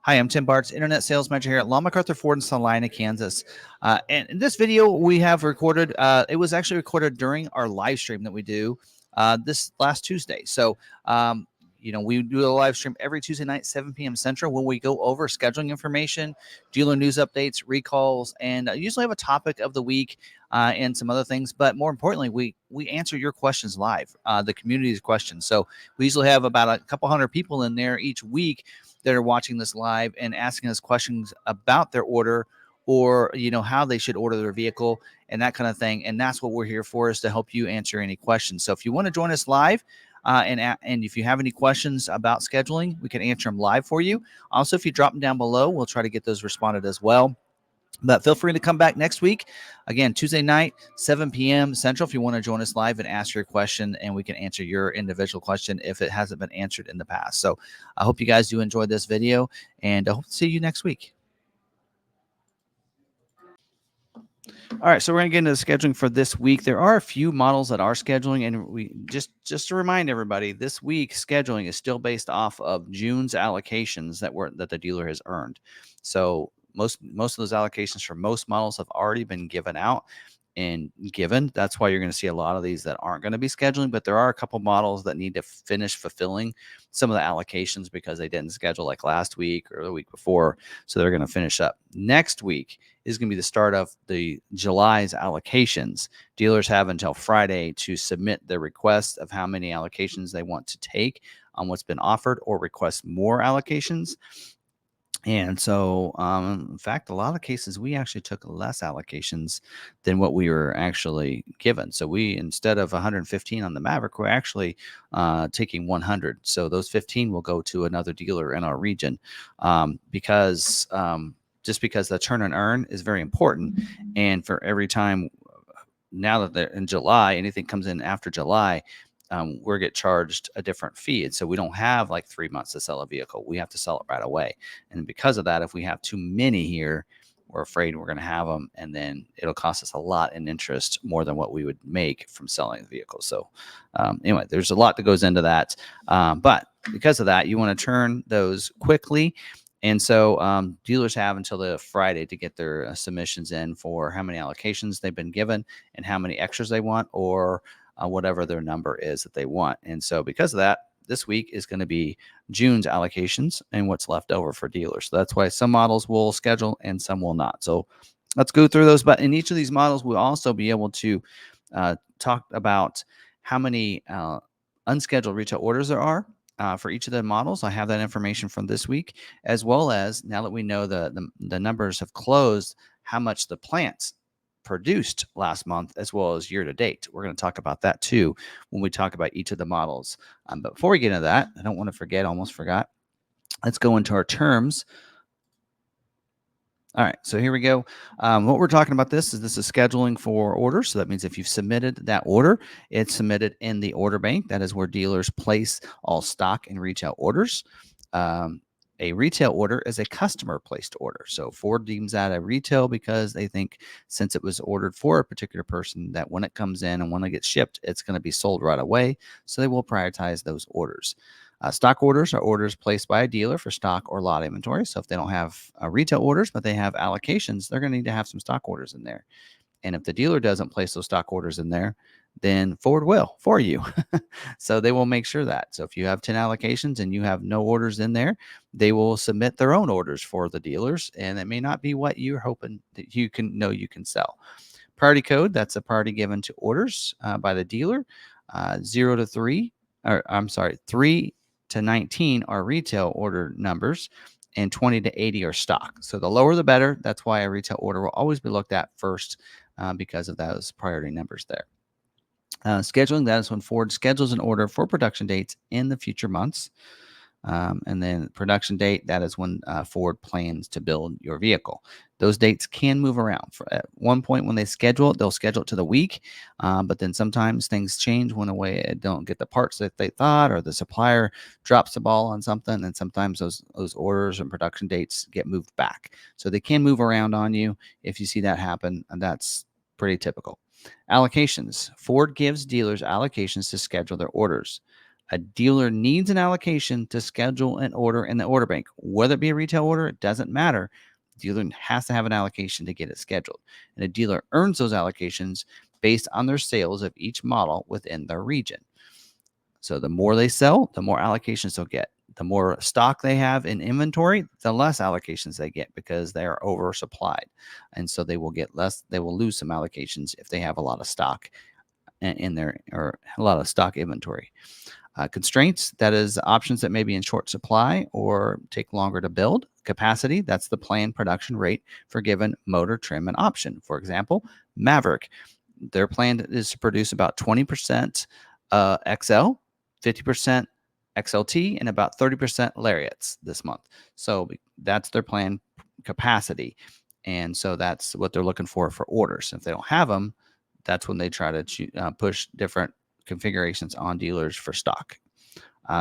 Hi, I'm Tim Bartz, Internet Sales Manager here at McArthur Ford in Salina, Kansas. And in this video we have recorded, it was actually recorded during our live stream that we do this last Tuesday. So, we do a live stream every Tuesday night, 7 p.m. Central, when we go over scheduling information, dealer news updates, recalls, and usually have a topic of the week and some other things. But more importantly, we answer your questions live, the community's questions. So we usually have about a couple hundred people in there each week that are watching this live and asking us questions about their order, or how they should order their vehicle and that kind of thing. And that's what we're here for, is to help you answer any questions. So if you want to join us live, and if you have any questions about scheduling, we can answer them live for you. Also, if you drop them down below, we'll try to get those responded as well. But feel free to come back next week. Again, Tuesday night, 7 p.m. Central, if you want to join us live and ask your question, and we can answer your individual question if it hasn't been answered in the past. So I hope you guys do enjoy this video, and I hope to see you next week. All right, so we're going to get into the scheduling for this week. There are a few models that are scheduling, and we just to remind everybody, this week's scheduling is still based off of June's allocations that the dealer has earned. So most of those allocations for most models have already been given out and given. That's why you're going to see a lot of these that aren't going to be scheduling, but there are a couple models that need to finish fulfilling some of the allocations because they didn't schedule like last week or the week before. So they're going to finish up. Next week is going to be the start of the July's allocations. Dealers have until Friday to submit their request of how many allocations they want to take on what's been offered, or request more allocations. And so, in fact, a lot of cases, we actually took less allocations than what we were actually given. So we, instead of 115 on the Maverick, we're actually taking 100. So those 15 will go to another dealer in our region, because just because the turn and earn is very important. And for every time, now that they're in July, anything comes in after July, we're get charged a different fee. And so we don't have like 3 months to sell a vehicle. We have to sell it right away. And because of that, if we have too many here, we're afraid we're going to have them, and then it'll cost us a lot in interest, more than what we would make from selling the vehicle. So anyway, there's a lot that goes into that. But because of that, you want to turn those quickly. And so dealers have until the Friday to get their submissions in for how many allocations they've been given and how many extras they want, or whatever their number is that they want. And so because of that, this week is going to be June's allocations and what's left over for dealers. So that's why some models will schedule and some will not. So let's go through those. But in each of these models, we'll also be able to talk about how many unscheduled retail orders there are for each of the models. I have that information from this week, as well as, now that we know the numbers have closed, how much the plants produced last month, as well as year to date. We're going to talk about that too when we talk about each of the models. But before we get into that, I don't want to forget, almost forgot. Let's go into our terms. All right, so here we go. What we're talking about, this is scheduling for orders. So that means if you've submitted that order, it's submitted in the order bank. That is where dealers place all stock and retail orders. A retail order is a customer placed order. So Ford deems that a retail because they think, since it was ordered for a particular person, that when it comes in and when it gets shipped, it's going to be sold right away. So they will prioritize those orders. Stock orders are orders placed by a dealer for stock or lot inventory. So if they don't have retail orders, but they have allocations, they're going to need to have some stock orders in there. And if the dealer doesn't place those stock orders in there, then Ford will for you. So they will make sure that. So if you have 10 allocations and you have no orders in there, they will submit their own orders for the dealers. And it may not be what you're hoping that you can sell. Priority code, that's a priority given to orders by the dealer. 0 to 3, or I'm sorry, 3 to 19 are retail order numbers, and 20 to 80 are stock. So the lower the better. That's why a retail order will always be looked at first, because of those priority numbers there. Scheduling, that is when Ford schedules an order for production dates in the future months. And then production date, that is when Ford plans to build your vehicle. Those dates can move around. At one point when they schedule it, they'll schedule it to the week, but then sometimes things change when they don't get the parts that they thought, or the supplier drops the ball on something, and sometimes those orders and production dates get moved back. So they can move around on you. If you see that happen, and that's pretty typical. Allocations. Ford gives dealers allocations to schedule their orders. A dealer needs an allocation to schedule an order in the order bank. Whether it be a retail order, it doesn't matter. The dealer has to have an allocation to get it scheduled. And a dealer earns those allocations based on their sales of each model within their region. So the more they sell, the more allocations they'll get. The more stock they have in inventory, the less allocations they get because they are oversupplied. And so they will get less, they will lose some allocations if they have a lot of stock in their, or a lot of stock inventory. Constraints, that is options that may be in short supply or take longer to build. Capacity, that's the planned production rate for given motor, trim, and option. For example, Maverick, their plan is to produce about 20% XL, 50% XLT, and about 30% Lariats this month. So that's their planned capacity. And so that's what they're looking for orders. If they don't have them, that's when they try to push different configurations on dealers for stock.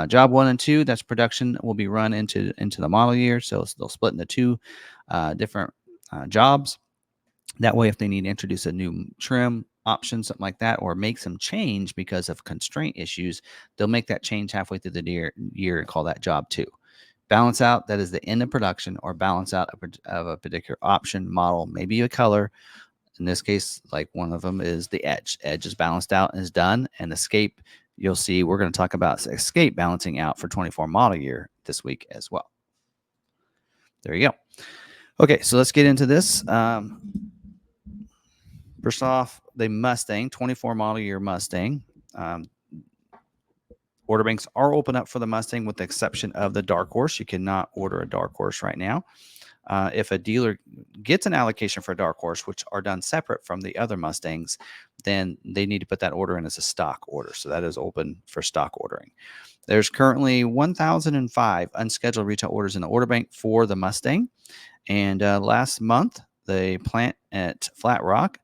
Job 1 and 2, that's production, will be run into the model year. So they'll split into two different jobs. That way, if they need to introduce a new trim option, something like that, or make some change because of constraint issues, they'll make that change halfway through the year and call that job 2. Balance out, that is the end of production or balance out of a particular option, model, maybe a color. In this case, like one of them is the Edge. Edge is balanced out and is done. And Escape, you'll see we're going to talk about Escape balancing out for 24 model year this week as well. There you go. Okay, so let's get into this. First off, the Mustang, 24 model year Mustang. Order banks are open up for the Mustang with the exception of the Dark Horse. You cannot order a Dark Horse right now. If a dealer gets an allocation for a Dark Horse, which are done separate from the other Mustangs, then they need to put that order in as a stock order. So that is open for stock ordering. There's currently 1,005 unscheduled retail orders in the order bank for the Mustang. And last month, the plant at Flat Rock,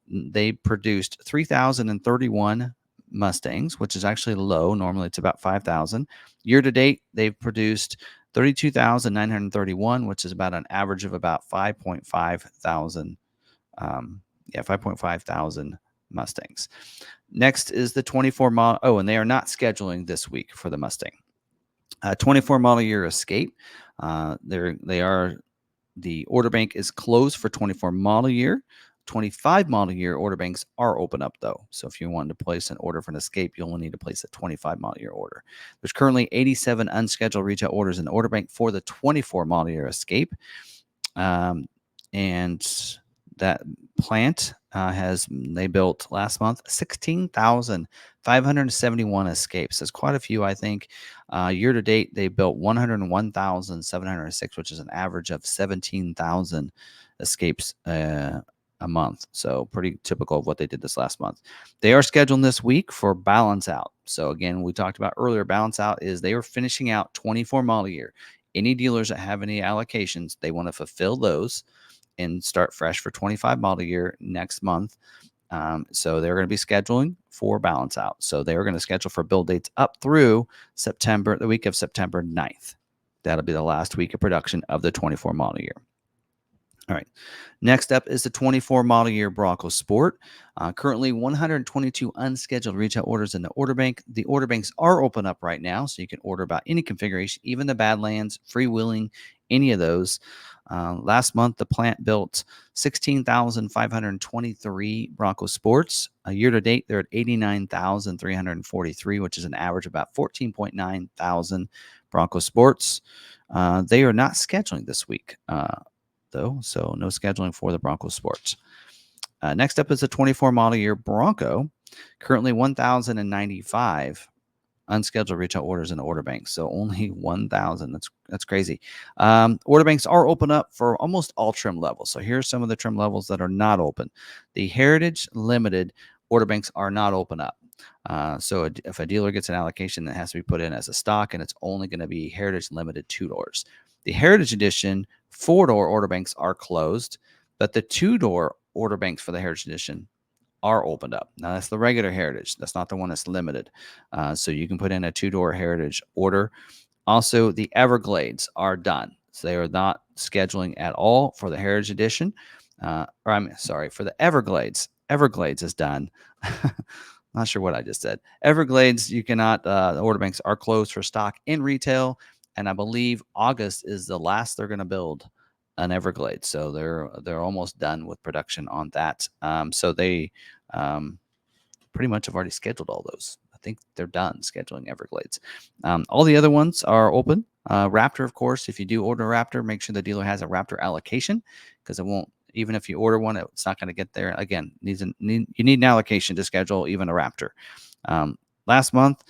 they produced 3,031 Mustangs, which is actually low. Normally it's about 5,000. Year to date, they've produced 32,931, which is about an average of about 5.5 thousand. 5.5 thousand Mustangs. Next is the 24 model. Oh, and they are not scheduling this week for the Mustang. 24 model year Escape. The order bank is closed for 24 model year. 25 model year order banks are open up though. So if you want to place an order for an Escape, you only need to place a 25 model year order. There's currently 87 unscheduled retail orders in the order bank for the 24 model year Escape. And that plant they built last month 16,571 Escapes. That's quite a few, I think. Year to date, they built 101,706, which is an average of 17,000 Escapes a month. So pretty typical of what they did this last month. They are scheduling this week for balance out. So again, we talked about earlier, balance out is they are finishing out 24 model year. Any dealers that have any allocations, they want to fulfill those and start fresh for 25 model year next month. So they're going to be scheduling for balance out. So they're going to schedule for build dates up through September, the week of September 9th. That'll be the last week of production of the 24 model year. All right. Next up is the 24 model year Bronco Sport. Currently 122 unscheduled retail orders in the order bank. The order banks are open up right now, so you can order about any configuration, even the Badlands, freewheeling, any of those. Last month, the plant built 16,523 Bronco Sports. Year to date, they're at 89,343, which is an average of about 14.9 thousand Bronco Sports. They are not scheduling this week, though, so no scheduling for the Bronco Sports. Next up is the 24 model year Bronco. Currently 1,095 unscheduled retail orders in the order bank. So only 1,000. That's crazy. Order banks are open up for almost all trim levels. So here's some of the trim levels that are not open. The Heritage Limited order banks are not open up. So if a dealer gets an allocation, that has to be put in as a stock, and it's only going to be Heritage Limited 2-doors. The Heritage Edition 4-door order banks are closed, but the 2-door order banks for the Heritage Edition are opened up. Now, that's the regular Heritage. That's not the one that's limited. So you can put in a 2-door Heritage order. Also, the Everglades are done. So they are not scheduling at all for the Heritage Edition. For the Everglades. Everglades is done. Not sure what I just said. Everglades, you cannot. The order banks are closed for stock in retail, and I believe August is the last they're going to build an Everglades. So they're almost done with production on that. So they pretty much have already scheduled all those. I think they're done scheduling Everglades. All the other ones are open. Raptor, of course, if you do order a Raptor, make sure the dealer has a Raptor allocation because it won't. Even if you order one, it's not going to get there. Again, you need an allocation to schedule even a Raptor. Last month,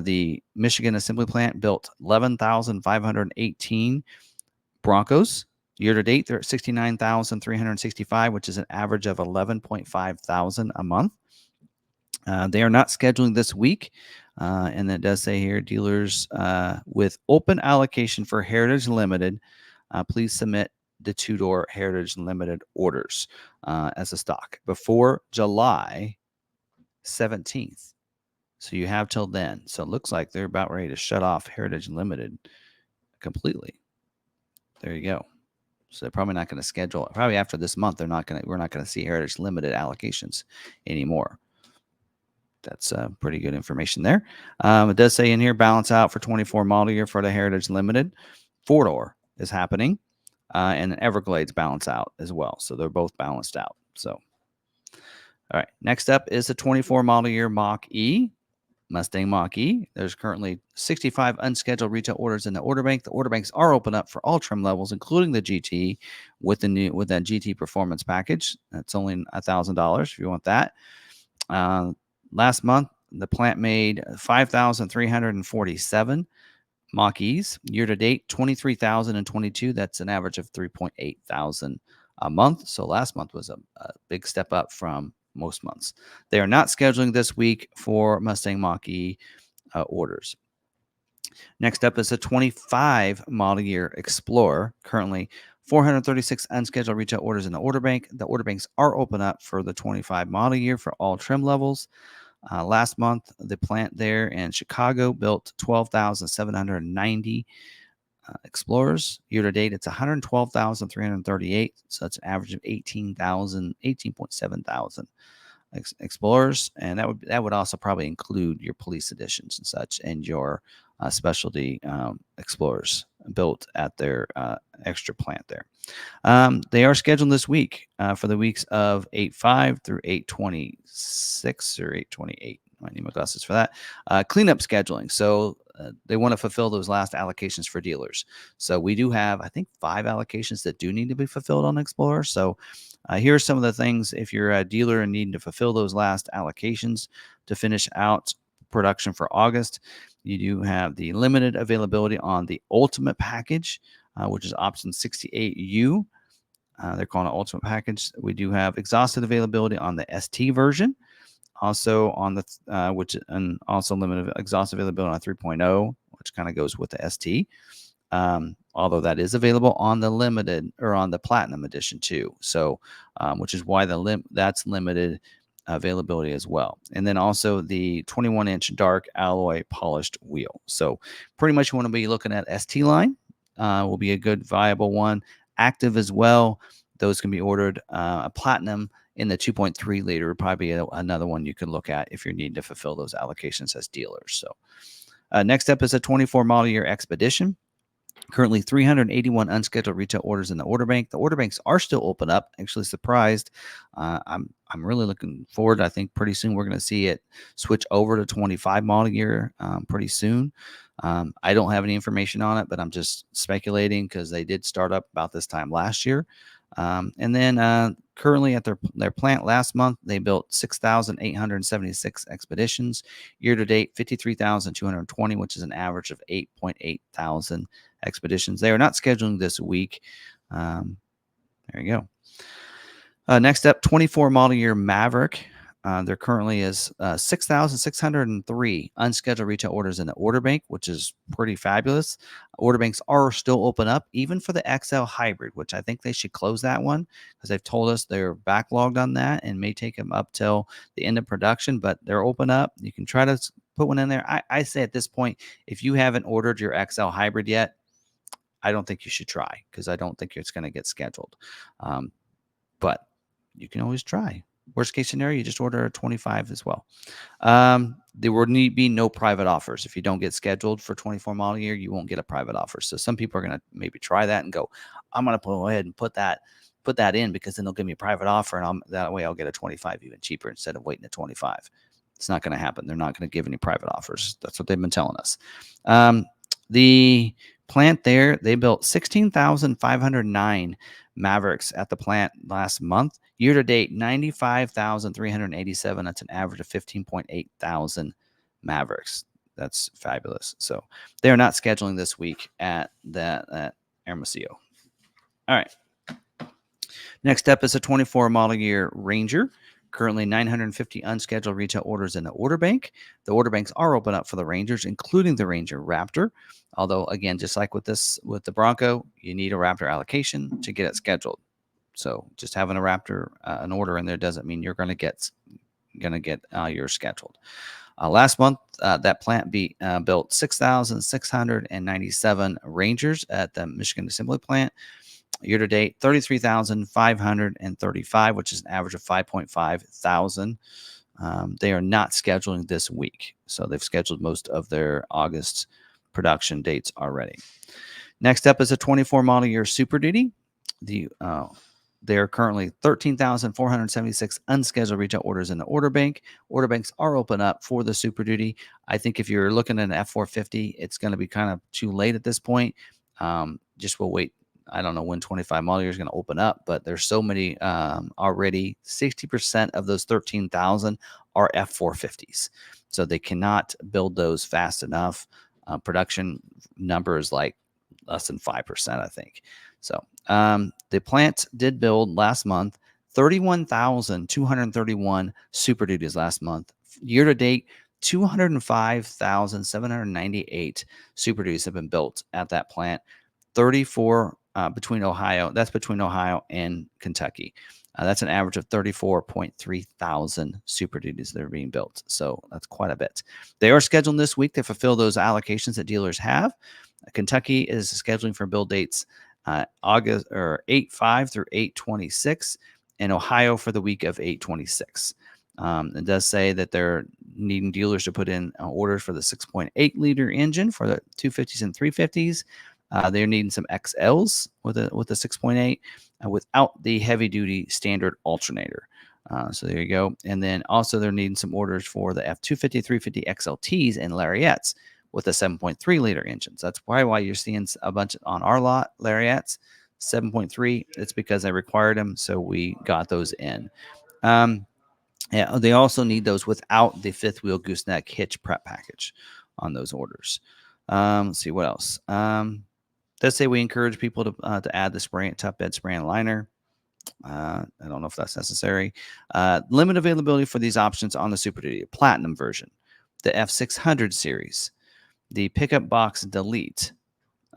the Michigan assembly plant built 11,518 Broncos. Year to date, they're at 69,365, which is an average of 11.5 thousand a month. They are not scheduling this week. And it does say here, dealers with open allocation for Heritage Limited, please submit the two-door Heritage Limited orders as a stock before July 17th. So you have till then. So it looks like they're about ready to shut off Heritage Limited completely. There you go. So they're probably not going to schedule it. Probably after this month, we're not going to see Heritage Limited allocations anymore. That's pretty good information there. It does say in here, balance out for 24 model year for the Heritage Limited. 4-door is happening, and Everglades balance out as well. So they're both balanced out. So, all right. Next up is the 24 model year Mach-E, Mustang Mach-E. There's currently 65 unscheduled retail orders in the order bank. The order banks are open up for all trim levels, including the GT with that GT Performance package. That's only $1,000 if you want that. Last month, the plant made 5,347 Mach-E's. Year to date, 23,022. That's an average of 3.8 thousand a month. So last month was a big step up from most months. They are not scheduling this week for Mustang Mach-E orders. Next up is a 25 model year Explorer. Currently 436 unscheduled retail orders in the order bank. The order banks are open up for the 25 model year for all trim levels. Last month, the plant there in Chicago built 12,790 Explorers. Year to date, it's 112,338. So that's an average of 18.7 thousand Explorers, and that would also probably include your police editions and such, and your specialty Explorers built at their extra plant there. They are scheduled this week for the weeks of 8/5 through 8/26 or 8/28. I need my glasses for that. Cleanup scheduling. So they want to fulfill those last allocations for dealers. So we do have, I think, 5 allocations that do need to be fulfilled on Explorer. So here are some of the things if you're a dealer and needing to fulfill those last allocations to finish out production for August. You do have the limited availability on the Ultimate package, which is option 68U. They're calling it Ultimate package. We do have exhausted availability on the ST version, also on the and also limited exhausted availability on 3.0, which kind of goes with the ST. Although that is available on the limited or on the Platinum edition too. So, which is why that's limited availability as well. And then also the 21-inch dark alloy polished wheel. So pretty much you want to be looking at ST line. Will be a good viable one. Active as well. Those can be ordered. A Platinum in the 2.3 liter would probably be another one you can look at if you're needing to fulfill those allocations as dealers. So next up is a 24 model year Expedition. Currently 381 unscheduled retail orders in the order bank. The order banks are still open up. Actually surprised. I'm really looking forward. I think pretty soon we're going to see it switch over to 25 model year pretty soon. I don't have any information on it, but I'm just speculating because they did start up about this time last year. And then currently at their plant last month, they built 6,876 Expeditions. Year to date, 53,220, which is an average of 8.8 thousand Expeditions. They are not scheduling this week. There you go. Next up, 24 model year Maverick. There currently is 6,603 unscheduled retail orders in the order bank, which is pretty fabulous. Order banks are still open up, even for the XL Hybrid, which I think they should close that one because they've told us they're backlogged on that and may take them up till the end of production, but they're open up. You can try to put one in there. I say at this point, if you haven't ordered your XL Hybrid yet, I don't think you should try because I don't think it's going to get scheduled. But you can always try. Worst case scenario, you just order a 25 as well. There will be no private offers. If you don't get scheduled for 24 model year, you won't get a private offer. So some people are going to maybe try that and go, I'm going to go ahead and put that in because then they'll give me a private offer and that way I'll get a 25 even cheaper instead of waiting at 25. It's not going to happen. They're not going to give any private offers. That's what they've been telling us. The plant there, they built 16,509 Mavericks at the plant last month. Year to date, 95,387. That's an average of 15.8 thousand Mavericks. That's fabulous. So they are not scheduling this week at Hermosillo. All right. Next up is a 24 model year Ranger. Currently 950 unscheduled retail orders in the order bank. The order banks are open up for the Rangers, including the Ranger Raptor. Although, again, just like with the Bronco, you need a Raptor allocation to get it scheduled. So just having a Raptor, an order in there doesn't mean you're going to get yours scheduled. Last month, that plant built 6,697 Rangers at the Michigan Assembly Plant. Year to date, 33,535, which is an average of 5.5 thousand. They are not scheduling this week, so they've scheduled most of their August production dates already. Next up is a 24 model year Super Duty. They are currently 13,476 unscheduled retail orders in the order bank. Order banks are open up for the Super Duty. I think if you're looking at an F450, it's going to be kind of too late at this point. Just we'll wait. I don't know when 25 model year is going to open up, but there's so many already. 60% of those 13,000 are F450s. So they cannot build those fast enough. Production number is like less than 5%, I think. So the plant did build last month 31,231 Super Duties last month. Year to date, 205,798 Super Duties have been built at that plant. 34 between Ohio. That's between Ohio and Kentucky. That's an average of 34.3 thousand Super Duties that are being built. So that's quite a bit. They are scheduled this week to fulfill those allocations that dealers have. Kentucky is scheduling for build dates August or 8/5 through 8/26, and Ohio for the week of 8/26. It does say that they're needing dealers to put in orders for the 6.8 liter engine for the 250s and 350s. They're needing some XLs with a 6.8 without the heavy duty standard alternator. So there you go. And then also they're needing some orders for the F250, 350 XLTs and Lariats with a 7.3 liter engine. So that's probably why you're seeing a bunch on our lot, Lariats, 7.3. It's because I required them, so we got those in. Yeah, they also need those without the fifth wheel gooseneck hitch prep package on those orders. Let's see what else. Does say we encourage people to add the top bed spray and liner. I don't know if that's necessary. Limit availability for these options on the Super Duty Platinum version, the F600 series, the pickup box delete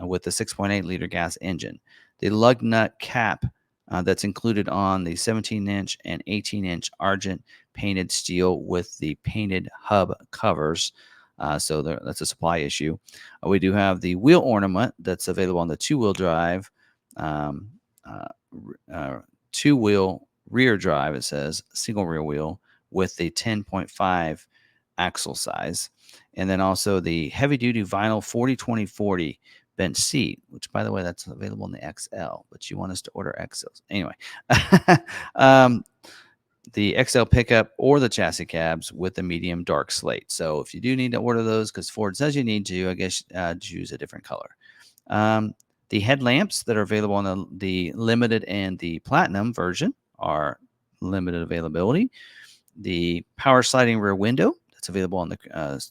with the 6.8 liter gas engine, the lug nut cap that's included on the 17-inch and 18-inch Argent painted steel with the painted hub covers. So that's a supply issue. We do have the wheel ornament that's available on the two-wheel drive, two-wheel rear drive. It says single rear wheel with the 10.5 axle size. And then also the heavy-duty vinyl 40-20-40 bench seat, which, by the way, that's available in the XL, but you want us to order XLs. Anyway, the XL pickup or the chassis cabs with the medium dark slate. So if you do need to order those, because Ford says you need to, I guess choose a different color. The headlamps that are available on the limited and the platinum version are limited availability. The power sliding rear window that's available on the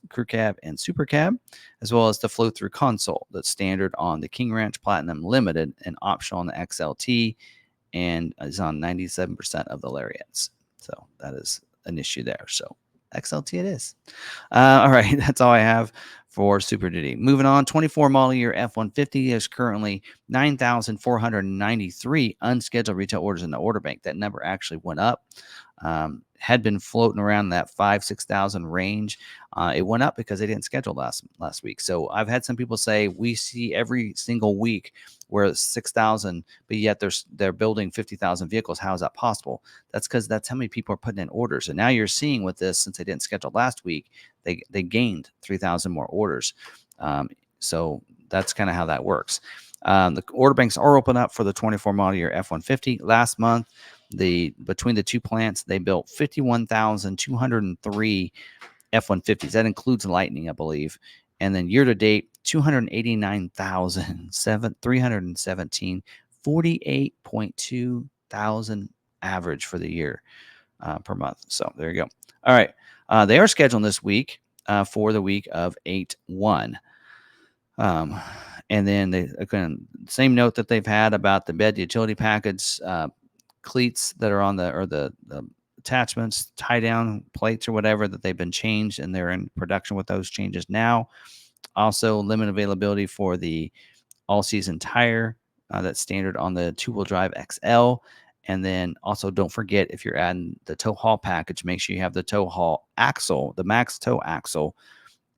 crew cab and super cab, as well as the flow-through console that's standard on the King Ranch Platinum Limited and optional on the XLT, and is on 97% of the Lariats. So that is an issue there. So XLT it is. All right, that's all I have for Super Duty. Moving on, 24 model year F-150 is currently 9,493 unscheduled retail orders in the order bank. That number actually went up. had been floating around that 5,000-6,000 range. It went up because they didn't schedule last week. So I've had some people say we see every single week where it's 6,000, but yet they're building 50,000 vehicles. How is that possible? That's because that's how many people are putting in orders. And now you're seeing with this, since they didn't schedule last week, they gained 3,000 more orders. So that's kind of how that works. The order banks are open up for the 24 model year F-150. Last month, between the two plants, they built 51,203 F-150s. That includes Lightning, I believe. And then year to date, 289,317, 48.2 thousand average for the year per month. So there you go. All right. They are scheduling this week for the week of 8/1. And then again, same note that they've had about the bed utility package cleats that are on the attachments, tie down plates or whatever, that they've been changed and they're in production with those changes now. Also, limited availability for the all season tire that's standard on the 2-wheel drive XL. And then also don't forget, if you're adding the tow haul package, make sure you have the tow haul axle, the max tow axle,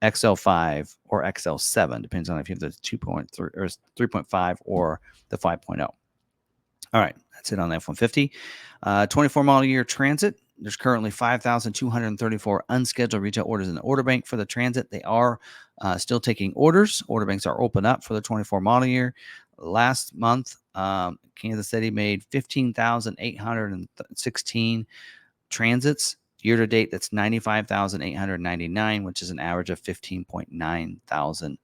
XL5 or XL7, depends on if you have the 2.3 or 3.5 or the 5.0. All right, that's it on the F-150. 24 model year Transit. There's currently 5,234 unscheduled retail orders in the order bank for the Transit. They are still taking orders. Order banks are open up for the 24 model year. Last month, Kansas City made 15,816 Transits. Year to date, that's 95,899, which is an average of 15.9 thousand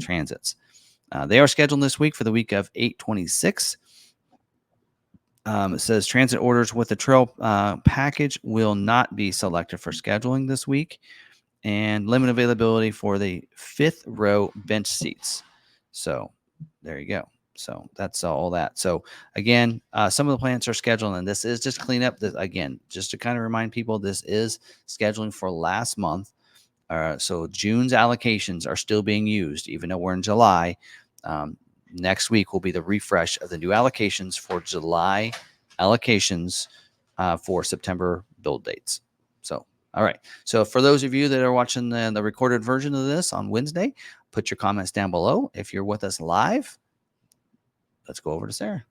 transits. They are scheduled this week for the week of 8/26. It says transit orders with the trail package will not be selected for scheduling this week, and limited availability for the 5th row bench seats. So there you go. So that's all that. So again, some of the plants are scheduling, and this is just cleanup. Again, just to kind of remind people, this is scheduling for last month. So June's allocations are still being used, even though we're in July. Next week will be the refresh of the new allocations for July allocations for September build dates. So, all right. So for those of you that are watching the recorded version of this on Wednesday, put your comments down below. If you're with us live, let's go over to Sarah.